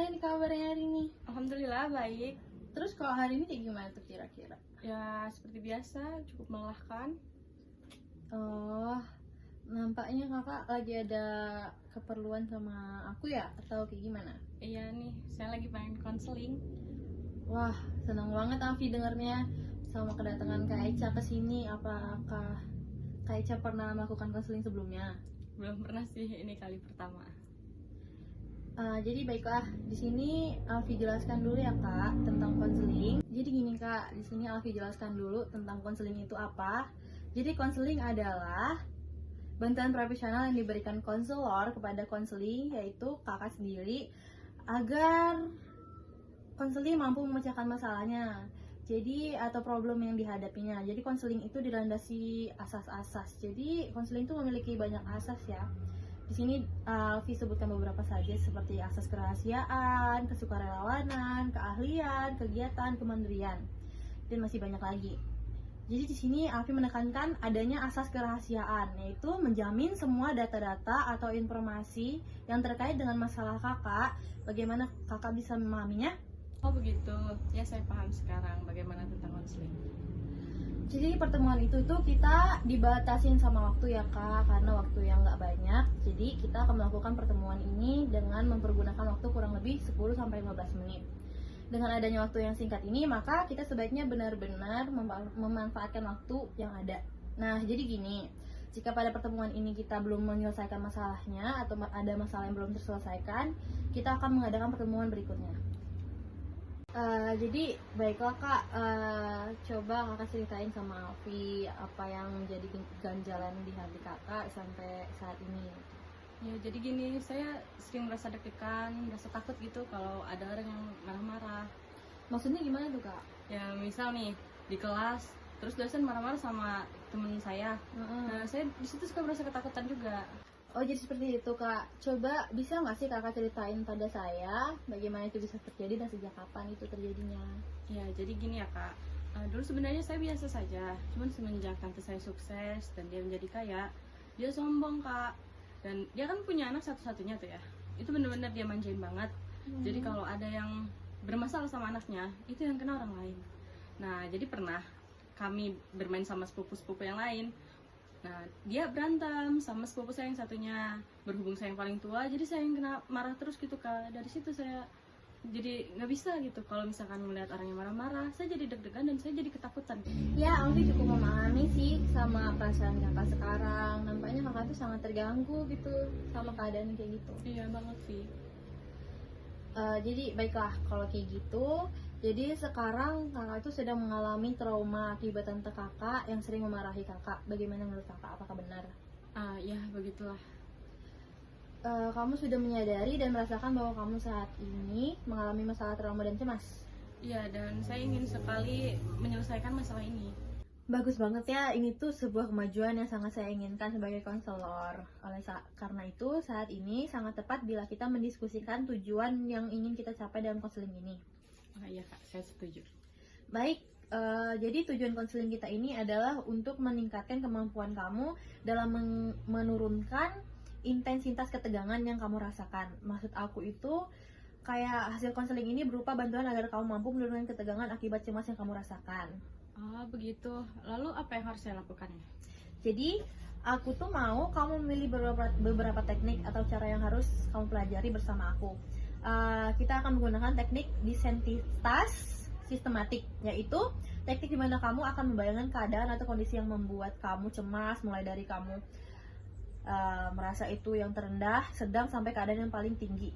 nih kabarnya hari ini? Alhamdulillah baik. Terus kalau hari ini kayak gimana tuh kira-kira? Ya seperti biasa, cukup melelahkan. Oh, nampaknya kakak lagi ada keperluan sama aku ya? Atau kayak gimana? Iya nih, saya lagi pengen konseling. Wah, senang banget Afi dengarnya. Sama kedatangan Kak Eca ke sini, apakah Kak Eca pernah melakukan konseling sebelumnya? Belum pernah sih, ini kali pertama. Jadi baiklah, di sini Alfi jelaskan dulu ya Kak tentang konseling. Jadi gini Kak, di sini Alfi jelaskan dulu tentang konseling itu apa. Jadi konseling adalah bantuan profesional yang diberikan konselor kepada konseling, yaitu kakak sendiri, agar konseling mampu memecahkan masalahnya. Jadi atau problem yang dihadapinya. Jadi konseling itu dilandasi asas-asas. Jadi konseling itu memiliki banyak asas ya. Di sini Alfi sebutkan beberapa saja seperti asas kerahasiaan, kesukarelawanan, keahlian, kegiatan, kemandirian, dan masih banyak lagi. Jadi di sini Alfi menekankan adanya asas kerahasiaan, yaitu menjamin semua data-data atau informasi yang terkait dengan masalah kakak. Bagaimana kakak bisa memahaminya? Oh begitu, ya saya paham sekarang bagaimana tentang konseling. Jadi pertemuan itu tuh kita dibatasin sama waktu ya kak, karena waktu yang nggak banyak. Jadi kita akan melakukan pertemuan ini dengan mempergunakan waktu kurang lebih 10-15 menit. Dengan adanya waktu yang singkat ini, maka kita sebaiknya benar-benar memanfaatkan waktu yang ada. Nah, jadi gini, jika pada pertemuan ini kita belum menyelesaikan masalahnya atau ada masalah yang belum terselesaikan, kita akan mengadakan pertemuan berikutnya. Jadi baiklah kak, coba kakak ceritain sama Alfi apa yang menjadi ganjalan di hati kakak sampai saat ini. Ya jadi gini, saya sering merasa deg-degan, merasa takut gitu kalau ada orang yang marah-marah. Maksudnya gimana tuh kak? Ya misal nih di kelas, terus dosen marah-marah sama temen saya. Nah saya di situ suka merasa ketakutan juga. Oh jadi seperti itu kak. Coba bisa nggak sih kakak ceritain pada saya bagaimana itu bisa terjadi dan sejak kapan itu terjadinya? Ya jadi gini ya kak, dulu sebenarnya saya biasa saja, cuman semenjak tante saya sukses dan dia menjadi kaya, dia sombong kak. Dan dia kan punya anak satu-satunya tuh ya, itu bener-bener dia manjain banget. Jadi kalau ada yang bermasalah sama anaknya, itu yang kena orang lain. Nah jadi pernah kami bermain sama sepupu-sepupu yang lain. Nah dia berantem sama sepupu saya yang satunya, berhubung saya yang paling tua, jadi saya yang kena marah terus gitu kak. Dari situ saya jadi nggak bisa gitu kalau misalkan melihat orang yang marah-marah, saya jadi deg-degan dan saya jadi ketakutan. Ya, Alfi cukup memahami sih sama perasaan kakak sekarang. Nampaknya kakak tuh sangat terganggu gitu sama keadaan kayak gitu. Iya banget sih. Jadi baiklah kalau kayak gitu. Jadi sekarang kakak itu sedang mengalami trauma akibat tante kakak yang sering memarahi kakak. Bagaimana menurut kakak? Apakah benar? Ya begitulah. Kamu sudah menyadari dan merasakan bahwa kamu saat ini mengalami masalah trauma dan cemas. Iya, dan saya ingin sekali menyelesaikan masalah ini. Bagus banget ya, ini tuh sebuah kemajuan yang sangat saya inginkan sebagai konselor. Karena itu saat ini sangat tepat bila kita mendiskusikan tujuan yang ingin kita capai dalam konseling ini. Iya kak, saya setuju. Baik, jadi tujuan konseling kita ini adalah untuk meningkatkan kemampuan kamu dalam menurunkan intensitas ketegangan yang kamu rasakan. Maksud aku itu kayak hasil konseling ini berupa bantuan agar kamu mampu menurunkan ketegangan akibat cemas yang kamu rasakan. Begitu. Lalu apa yang harus saya lakukan ya? Jadi aku tuh mau kamu memilih beberapa teknik atau cara yang harus kamu pelajari bersama aku. Kita akan menggunakan teknik disentitas sistematik, yaitu teknik dimana kamu akan membayangkan keadaan atau kondisi yang membuat kamu cemas, mulai dari kamu merasa itu yang terendah, sedang sampai keadaan yang paling tinggi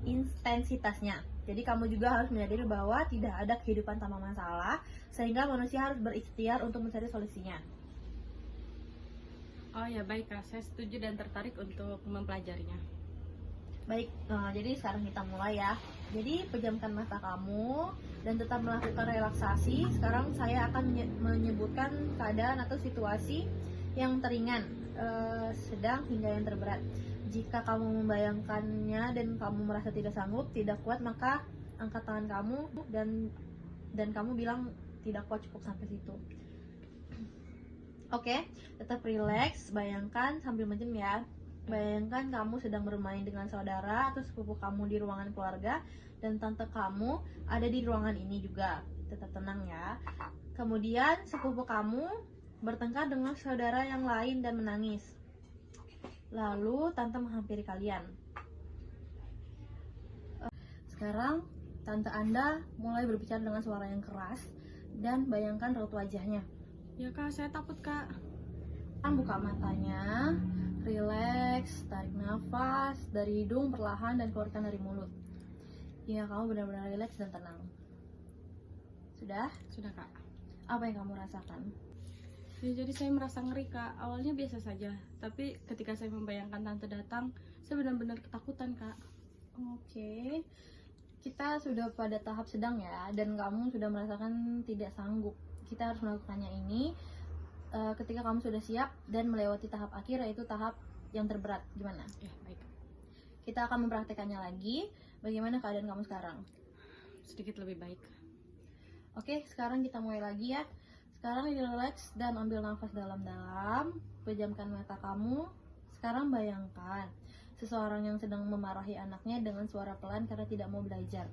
intensitasnya. Jadi kamu juga harus menyadari bahwa tidak ada kehidupan tanpa masalah, sehingga manusia harus berikhtiar untuk mencari solusinya. Oh ya baik kak, saya setuju dan tertarik untuk mempelajarinya. Baik, jadi sekarang kita mulai ya. Jadi pejamkan mata kamu dan tetap melakukan relaksasi. Sekarang saya akan menyebutkan keadaan atau situasi yang teringan, sedang hingga yang terberat. Jika kamu membayangkannya dan kamu merasa tidak sanggup, tidak kuat, maka angkat tangan kamu dan kamu bilang tidak kuat, cukup sampai situ. Oke, tetap relax, bayangkan sambil menjem ya. Bayangkan kamu sedang bermain dengan saudara atau sepupu kamu di ruangan keluarga dan tante kamu ada di ruangan ini juga. Tetap tenang ya. Kemudian sepupu kamu bertengkar dengan saudara yang lain dan menangis. Lalu tante menghampiri kalian. Sekarang tante Anda mulai berbicara dengan suara yang keras dan bayangkan raut wajahnya. Ya kak, saya takut kak. Buka matanya, rileks, tarik nafas dari hidung perlahan dan keluarkan dari mulut. Ya, kamu benar-benar rileks dan tenang. Sudah? Sudah kak. Apa yang kamu rasakan? Ya, jadi saya merasa ngeri kak. Awalnya biasa saja, tapi ketika saya membayangkan tante datang, saya benar-benar ketakutan kak. Oke, kita sudah pada tahap sedang ya, dan kamu sudah merasakan tidak sanggup. Kita harus melakukannya ini ketika kamu sudah siap dan melewati tahap akhir, yaitu tahap yang terberat. Gimana? Ya baik. Kita akan mempraktekannya lagi. Bagaimana keadaan kamu sekarang? Sedikit lebih baik. Oke, sekarang kita mulai lagi ya. Sekarang relax dan ambil nafas dalam-dalam. Pejamkan mata kamu. Sekarang bayangkan seseorang yang sedang memarahi anaknya dengan suara pelan karena tidak mau belajar.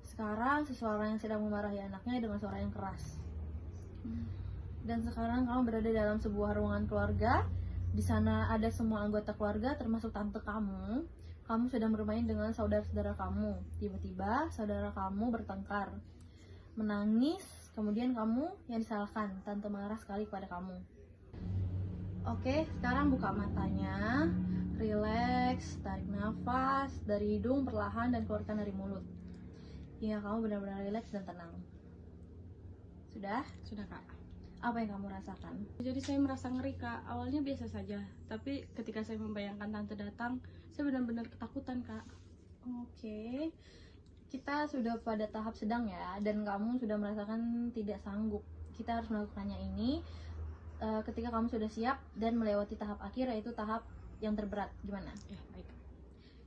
Sekarang seseorang yang sedang memarahi anaknya dengan suara yang keras. Dan sekarang kamu berada dalam sebuah ruangan keluarga. Di sana ada semua anggota keluarga termasuk tante kamu. Kamu sedang bermain dengan saudara-saudara kamu. Tiba-tiba saudara kamu bertengkar, menangis, kemudian kamu yang disalahkan. Tante marah sekali kepada kamu. Oke, sekarang buka matanya, rileks, tarik nafas dari hidung perlahan dan keluarkan dari mulut. Ya, kamu benar-benar rileks dan tenang. Sudah? Sudah kak. Apa yang kamu rasakan? Jadi saya merasa ngeri kak. Awalnya biasa saja, tapi ketika saya membayangkan tante datang, saya benar-benar ketakutan kak. Oke, kita sudah pada tahap sedang ya, dan kamu sudah merasakan tidak sanggup. Kita harus melakukannya ini ketika kamu sudah siap dan melewati tahap akhir, yaitu tahap yang terberat. Gimana? Ya baik.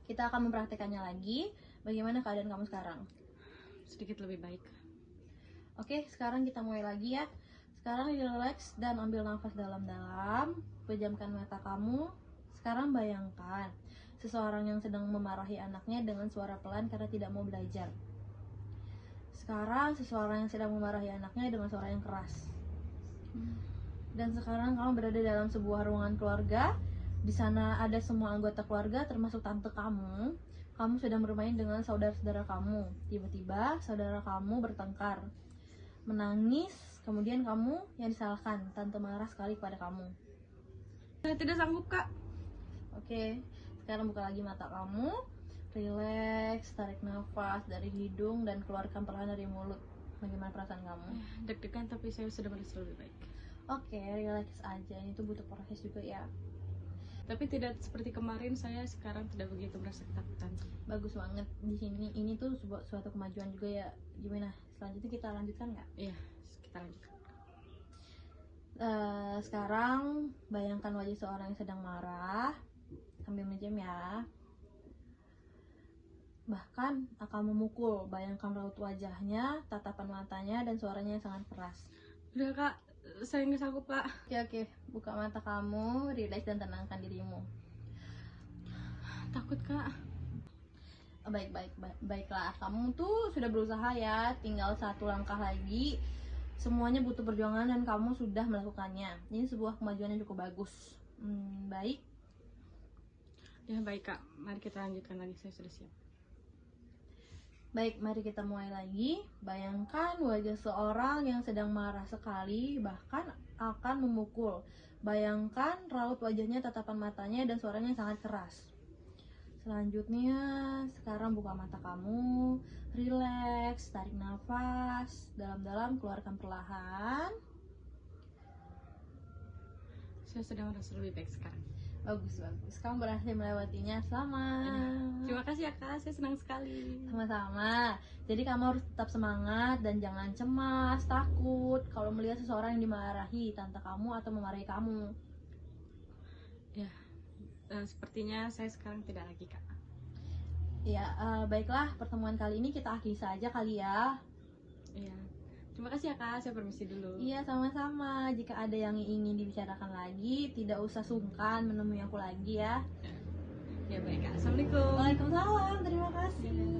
Kita akan mempraktekannya lagi. Bagaimana keadaan kamu sekarang? Sedikit lebih baik. Oke, sekarang kita mulai lagi ya. Sekarang relax dan ambil nafas dalam-dalam. Pejamkan mata kamu. Sekarang bayangkan seseorang yang sedang memarahi anaknya dengan suara pelan karena tidak mau belajar. Sekarang seseorang yang sedang memarahi anaknya dengan suara yang keras. Dan sekarang kamu berada dalam sebuah ruangan keluarga. Di sana ada semua anggota keluarga termasuk tante kamu. Kamu sedang bermain dengan saudara-saudara kamu. Tiba-tiba saudara kamu bertengkar, menangis, kemudian kamu yang disalahkan. Tante marah sekali kepada kamu. Saya tidak sanggup kak. Oke, sekarang buka lagi mata kamu, rileks, tarik nafas dari hidung dan keluarkan perlahan dari mulut. Bagaimana perasaan kamu? Deg-degan tapi saya sudah merasa lebih baik. Oke, rileks aja. Ini tuh butuh proses juga ya. Tapi tidak seperti kemarin, saya sekarang tidak begitu merasa ketakutan. Bagus banget di sini. Ini tuh suatu kemajuan juga ya. Gimana? Selanjutnya kita lanjutkan nggak? Iya, kita lanjutkan. Sekarang bayangkan wajah seorang yang sedang marah sambil menjam ya. Bahkan akan memukul. Bayangkan raut wajahnya, tatapan matanya, dan suaranya yang sangat keras. Udah kak, saya nggak sanggup kak. Oke, buka mata kamu, relax dan tenangkan dirimu. Takut kak. Baiklah. Kamu tuh sudah berusaha ya, tinggal satu langkah lagi. Semuanya butuh perjuangan dan kamu sudah melakukannya. Ini sebuah kemajuan yang cukup bagus. Baik. Ya baik kak, mari kita lanjutkan lagi, saya sudah siap. Baik, mari kita mulai lagi. Bayangkan wajah seorang yang sedang marah sekali, bahkan akan memukul. Bayangkan raut wajahnya, tatapan matanya, dan suaranya yang sangat keras. Selanjutnya, sekarang buka mata kamu, relax, tarik nafas, dalam-dalam, keluarkan perlahan. Saya sudah merasa lebih baik sekarang. Bagus. Kamu berhasil melewatinya. Selamat. Terima kasih ya kak, saya senang sekali. Sama-sama. Jadi kamu harus tetap semangat dan jangan cemas, takut kalau melihat seseorang yang dimarahi, tante kamu atau memarahi kamu. Ya, sepertinya saya sekarang tidak lagi kak. Ya, baiklah, pertemuan kali ini kita akhiri saja kali ya. Iya, Terima kasih ya kak, saya permisi dulu. Iya, sama-sama. Jika ada yang ingin dibicarakan lagi, tidak usah sungkan menemui aku lagi ya. Ya baik kak, assalamualaikum. Waalaikumsalam, terima kasih.